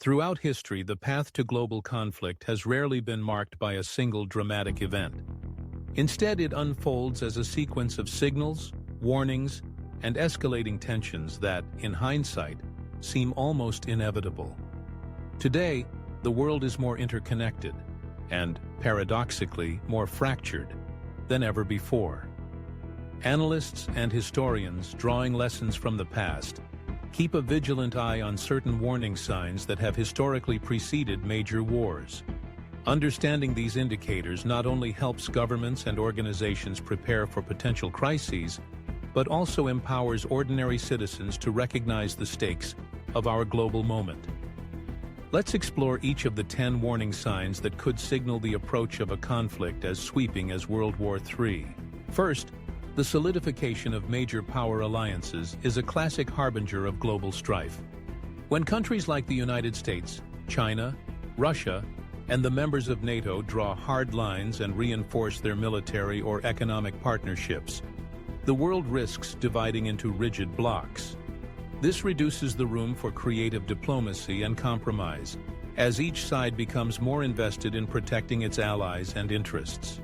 Throughout history, the path to global conflict has rarely been marked by a single dramatic event. Instead, it unfolds as a sequence of signals, warnings, and escalating tensions that, in hindsight, seem almost inevitable. Today, the world is more interconnected and, paradoxically, more fractured than ever before. Analysts and historians, drawing lessons from the past, keep a vigilant eye on certain warning signs that have historically preceded major wars. Understanding these indicators not only helps governments and organizations prepare for potential crises, but also empowers ordinary citizens to recognize the stakes of our global moment. Let's explore each of the 10 warning signs that could signal the approach of a conflict as sweeping as World War III. First, the solidification of major power alliances is a classic harbinger of global strife. When countries like the United States, China, Russia, and the members of NATO draw hard lines and reinforce their military or economic partnerships, the world risks dividing into rigid blocs. This reduces the room for creative diplomacy and compromise, as each side becomes more invested in protecting its allies and interests.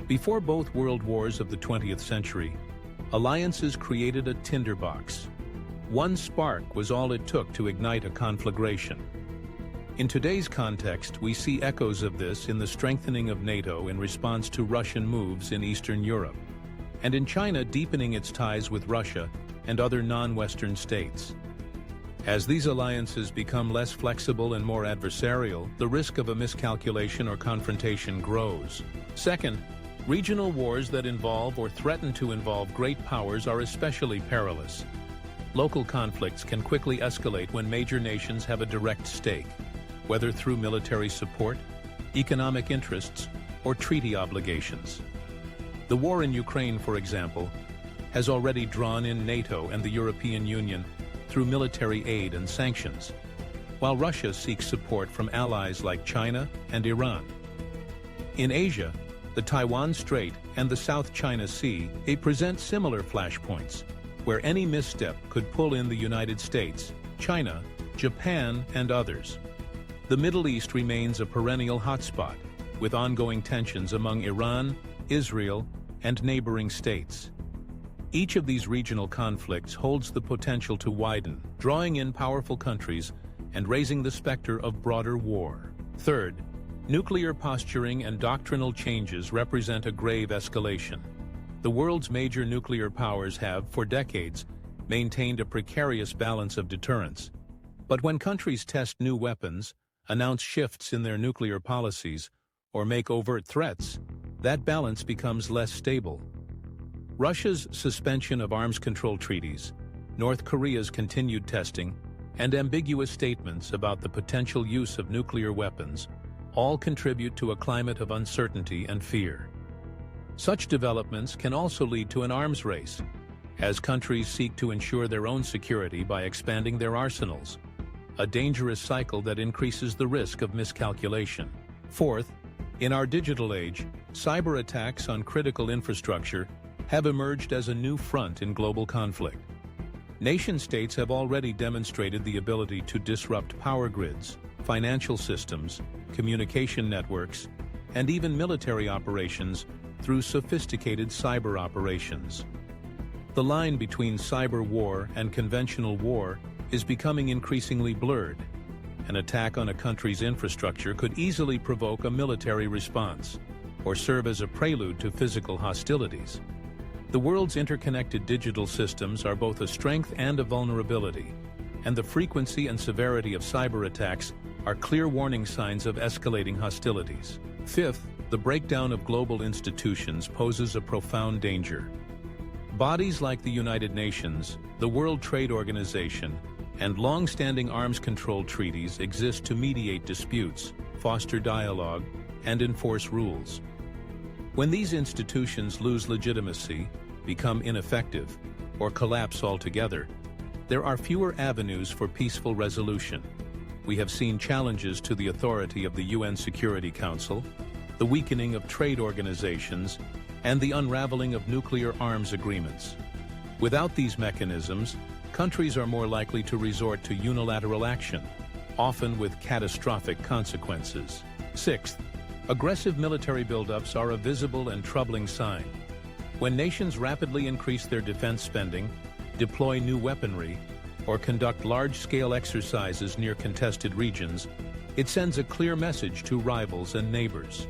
Before both world wars of the 20th century, alliances created a tinderbox. One spark was all it took to ignite a conflagration. In today's context, we see echoes of this in the strengthening of NATO in response to Russian moves in Eastern Europe, and in China deepening its ties with Russia and other non-Western states. As these alliances become less flexible and more adversarial, the risk of a miscalculation or confrontation grows. Second, regional wars that involve or threaten to involve great powers are especially perilous. Local conflicts can quickly escalate when major nations have a direct stake, whether through military support, economic interests, or treaty obligations. The war in Ukraine, for example, has already drawn in NATO and the European Union through military aid and sanctions, while Russia seeks support from allies like China and Iran. In Asia, the Taiwan Strait and the South China Sea present similar flashpoints, where any misstep could pull in the United States, China, Japan, and others. The Middle East remains a perennial hotspot, with ongoing tensions among Iran, Israel, and neighboring states. Each of these regional conflicts holds the potential to widen, drawing in powerful countries and raising the specter of broader war. Third, nuclear posturing and doctrinal changes represent a grave escalation. The world's major nuclear powers have, for decades, maintained a precarious balance of deterrence. But when countries test new weapons, announce shifts in their nuclear policies, or make overt threats, that balance becomes less stable. Russia's suspension of arms control treaties, North Korea's continued testing, and ambiguous statements about the potential use of nuclear weapons all contribute to a climate of uncertainty and fear. Such developments can also lead to an arms race, as countries seek to ensure their own security by expanding their arsenals, a dangerous cycle that increases the risk of miscalculation. Fourth, in our digital age, cyber attacks on critical infrastructure have emerged as a new front in global conflict. Nation-states have already demonstrated the ability to disrupt power grids, financial systems, communication networks, and even military operations through sophisticated cyber operations. The line between cyber war and conventional war is becoming increasingly blurred. An attack on a country's infrastructure could easily provoke a military response or serve as a prelude to physical hostilities. The world's interconnected digital systems are both a strength and a vulnerability, and the frequency and severity of cyber attacks are clear warning signs of escalating hostilities. Fifth, the breakdown of global institutions poses a profound danger. Bodies like the United Nations, the World Trade Organization, and long-standing arms control treaties exist to mediate disputes, foster dialogue, and enforce rules. When these institutions lose legitimacy, become ineffective, or collapse altogether, there are fewer avenues for peaceful resolution. We have seen challenges to the authority of the UN Security Council, the weakening of trade organizations, and the unraveling of nuclear arms agreements. Without these mechanisms, countries are more likely to resort to unilateral action, often with catastrophic consequences. Sixth, aggressive military buildups are a visible and troubling sign. When nations rapidly increase their defense spending, deploy new weaponry, or conduct large-scale exercises near contested regions, it sends a clear message to rivals and neighbors.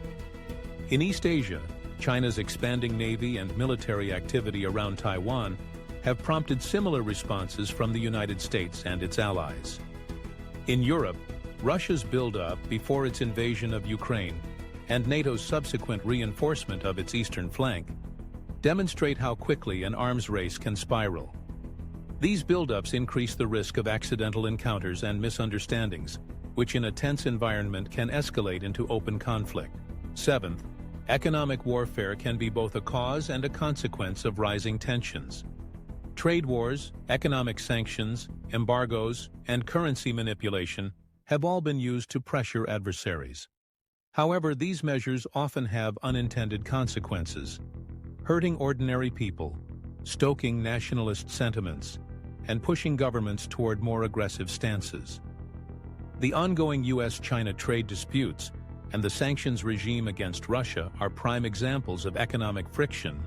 In East Asia, China's expanding navy and military activity around Taiwan have prompted similar responses from the United States and its allies. In Europe, Russia's buildup before its invasion of Ukraine and NATO's subsequent reinforcement of its eastern flank demonstrate how quickly an arms race can spiral. These buildups increase the risk of accidental encounters and misunderstandings, which in a tense environment can escalate into open conflict. Seventh, economic warfare can be both a cause and a consequence of rising tensions. Trade wars, economic sanctions, embargoes, and currency manipulation have all been used to pressure adversaries. However, these measures often have unintended consequences, hurting ordinary people, stoking nationalist sentiments, and pushing governments toward more aggressive stances. The ongoing U.S.-China trade disputes and the sanctions regime against Russia are prime examples of economic friction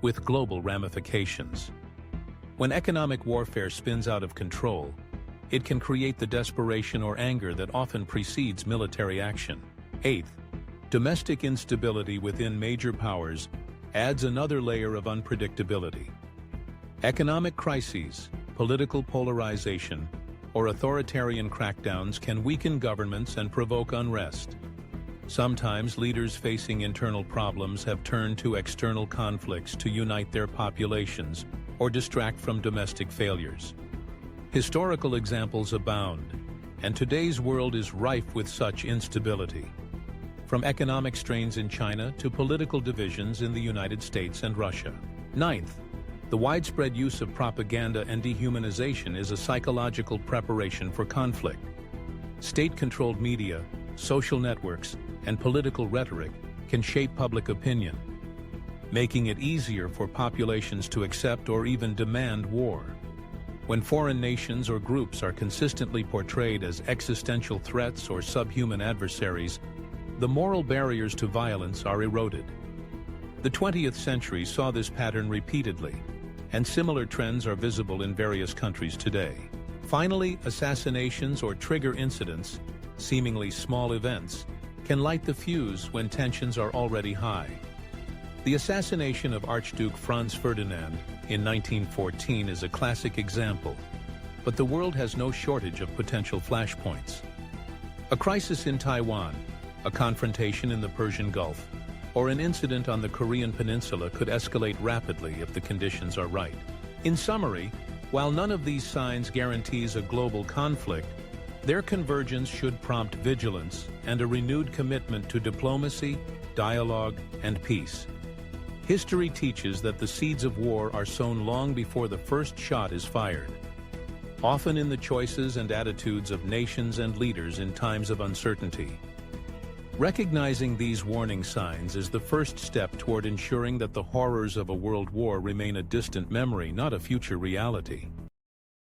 with global ramifications. When economic warfare spins out of control, it can create the desperation or anger that often precedes military action. Eighth, domestic instability within major powers adds another layer of unpredictability. Economic crises, political polarization, or authoritarian crackdowns can weaken governments and provoke unrest. Sometimes leaders facing internal problems have turned to external conflicts to unite their populations or distract from domestic failures. Historical examples abound, and today's world is rife with such instability. From economic strains in China to political divisions in the United States and Russia. Ninth, the widespread use of propaganda and dehumanization is a psychological preparation for conflict. State-controlled media, social networks, and political rhetoric can shape public opinion, making it easier for populations to accept or even demand war. When foreign nations or groups are consistently portrayed as existential threats or subhuman adversaries, the moral barriers to violence are eroded. The 20th century saw this pattern repeatedly, and similar trends are visible in various countries today. Finally, assassinations or trigger incidents, seemingly small events, can light the fuse when tensions are already high. The assassination of Archduke Franz Ferdinand in 1914 is a classic example, but the world has no shortage of potential flashpoints. A crisis in Taiwan, a confrontation in the Persian Gulf, or an incident on the Korean Peninsula could escalate rapidly if the conditions are right. In summary, while none of these signs guarantees a global conflict, their convergence should prompt vigilance and a renewed commitment to diplomacy, dialogue, and peace. History teaches that the seeds of war are sown long before the first shot is fired, often in the choices and attitudes of nations and leaders in times of uncertainty. Recognizing these warning signs is the first step toward ensuring that the horrors of a world war remain a distant memory, not a future reality.